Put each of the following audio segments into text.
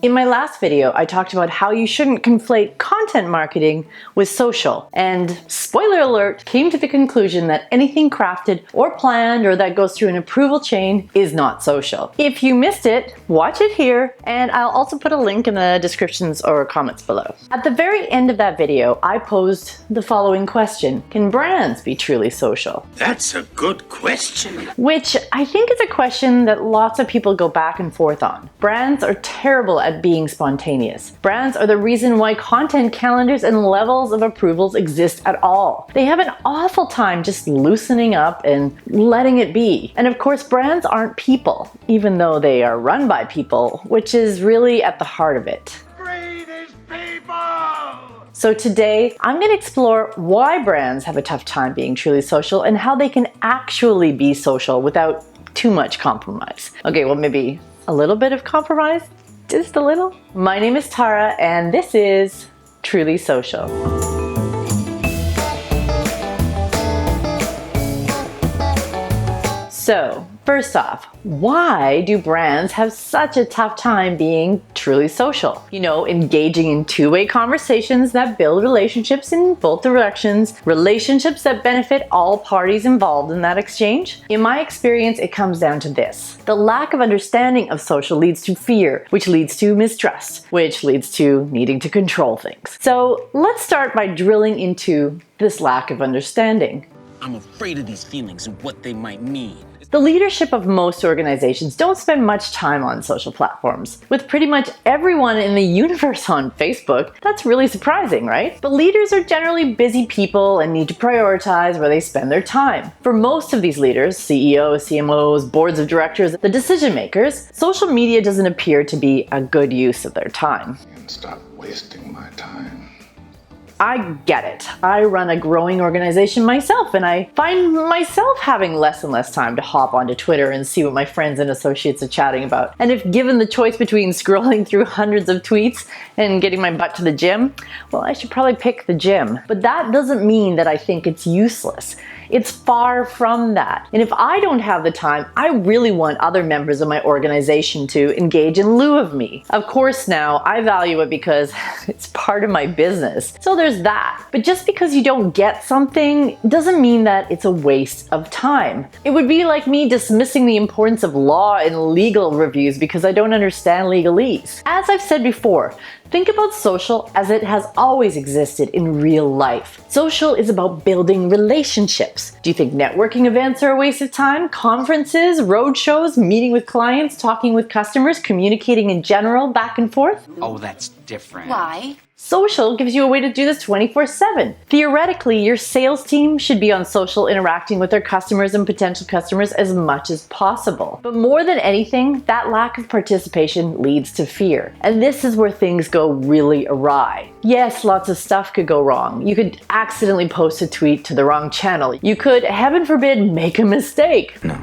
In my last video, I talked about how you shouldn't conflate content marketing with social, and spoiler alert, came to the conclusion that anything crafted or planned or that goes through an approval chain is not social. If you missed it, watch it here, and I'll also put a link in the descriptions or comments below. At the very end of that video, I posed the following question: can brands be truly social? That's a good question. Which I think is a question that lots of people go back and forth on. Brands are terrible at being spontaneous. Brands are the reason why content calendars and levels of approvals exist at all. They have an awful time just loosening up and letting it be. And of course, brands aren't people, even though they are run by people, which is really at the heart of it. Greatest people! So today, I'm going to explore why brands have a tough time being truly social and how they can actually be social without too much compromise. Okay, well, maybe a little bit of compromise? Just a little? My name is Tara, and this is Truly Social. So, first off, why do brands have such a tough time being truly social? You know, engaging in two-way conversations that build relationships in both directions, relationships that benefit all parties involved in that exchange? In my experience, it comes down to this. The lack of understanding of social leads to fear, which leads to mistrust, which leads to needing to control things. So let's start by drilling into this lack of understanding. I'm afraid of these feelings and what they might mean. The leadership of most organizations don't spend much time on social platforms. With pretty much everyone in the universe on Facebook, that's really surprising, right? But leaders are generally busy people and need to prioritize where they spend their time. For most of these leaders, CEOs, CMOs, boards of directors, the decision makers, social media doesn't appear to be a good use of their time. And stop wasting my time. I get it. I run a growing organization myself, and I find myself having less and less time to hop onto Twitter and see what my friends and associates are chatting about. And if given the choice between scrolling through hundreds of tweets and getting my butt to the gym, well, I should probably pick the gym. But that doesn't mean that I think it's useless. It's far from that. And if I don't have the time, I really want other members of my organization to engage in lieu of me. Of course, now I value it because it's part of my business. So there's that. But just because you don't get something doesn't mean that it's a waste of time. It would be like me dismissing the importance of law and legal reviews because I don't understand legalese. As I've said before, think about social as it has always existed in real life. Social is about building relationships. Do you think networking events are a waste of time? Conferences, roadshows, meeting with clients, talking with customers, communicating in general, back and forth? Oh, that's different. Why? Social gives you a way to do this 24/7. Theoretically, your sales team should be on social interacting with their customers and potential customers as much as possible. But more than anything, that lack of participation leads to fear. And this is where things go really awry. Yes, lots of stuff could go wrong. You could accidentally post a tweet to the wrong channel. You could, heaven forbid, make a mistake. No,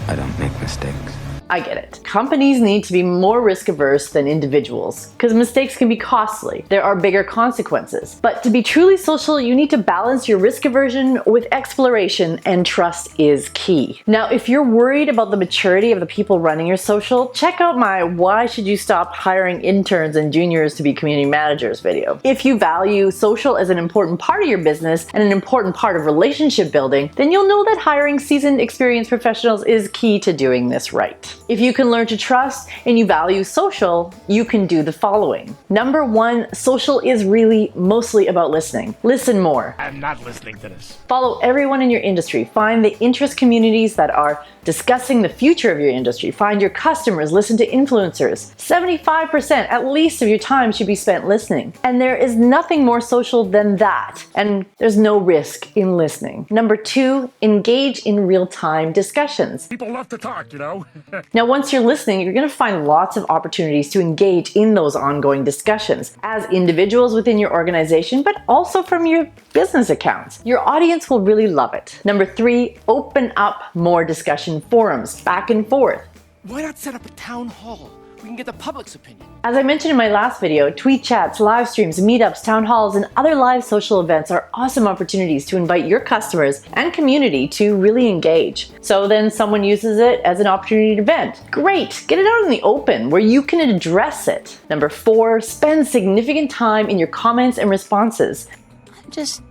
I don't make mistakes. I get it. Companies need to be more risk averse than individuals because mistakes can be costly. There are bigger consequences. But to be truly social, you need to balance your risk aversion with exploration, and trust is key. Now, if you're worried about the maturity of the people running your social, check out my Why Should You Stop Hiring Interns and Juniors to Be Community Managers video. If you value social as an important part of your business and an important part of relationship building, then you'll know that hiring seasoned, experienced professionals is key to doing this right. If you can learn to trust and you value social, you can do the following. Number one, social is really mostly about listening. Listen more. I'm not listening to this. Follow everyone in your industry. Find the interest communities that are discussing the future of your industry. Find your customers. Listen to influencers. 75% at least of your time should be spent listening. And there is nothing more social than that. And there's no risk in listening. Number two, engage in real-time discussions. People love to talk, you know. Now, once you're listening, you're going to find lots of opportunities to engage in those ongoing discussions as individuals within your organization, but also from your business accounts. Your audience will really love it. Number three, open up more discussion forums, back and forth. Why not set up a town hall we can get the public's opinion. As I mentioned in my last video, tweet chats, live streams, meetups, town halls, and other live social events are awesome opportunities to invite your customers and community to really engage. So then someone uses it as an opportunity to vent. Great, get it out in the open where you can address it. Number 4, spend significant time in your comments and responses. I'm just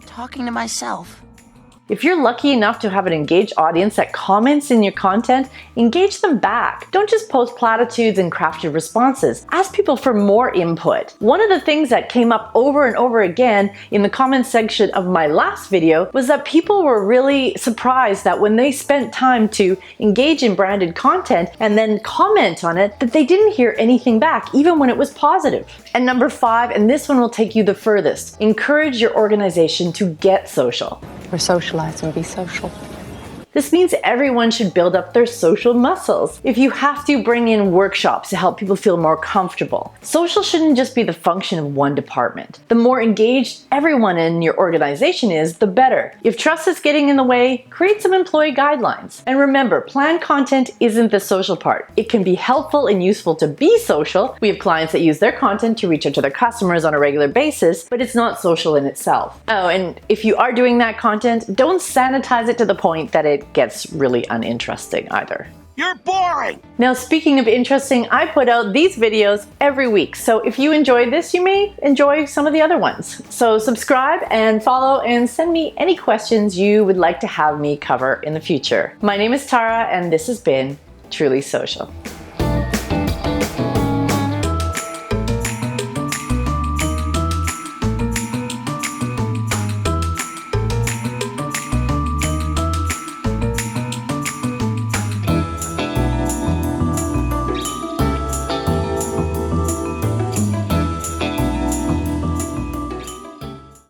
talking to myself. If you're lucky enough to have an engaged audience that comments in your content, engage them back. Don't just post platitudes and crafted responses. Ask people for more input. One of the things that came up over and over again in the comments section of my last video was that people were really surprised that when they spent time to engage in branded content and then comment on it, that they didn't hear anything back, even when it was positive. And number 5, and this one will take you the furthest, encourage your organization to get social. Or socialize and be social. This means everyone should build up their social muscles. If you have to, bring in workshops to help people feel more comfortable. Social shouldn't just be the function of one department. The more engaged everyone in your organization is, the better. If trust is getting in the way, create some employee guidelines. And remember, planned content isn't the social part. It can be helpful and useful to be social. We have clients that use their content to reach out to their customers on a regular basis, but it's not social in itself. Oh, and if you are doing that content, don't sanitize it to the point that it gets really uninteresting either. You're boring! Now, speaking of interesting, I put out these videos every week. So if you enjoyed this, you may enjoy some of the other ones. So subscribe and follow and send me any questions you would like to have me cover in the future. My name is Tara and this has been Truly Social.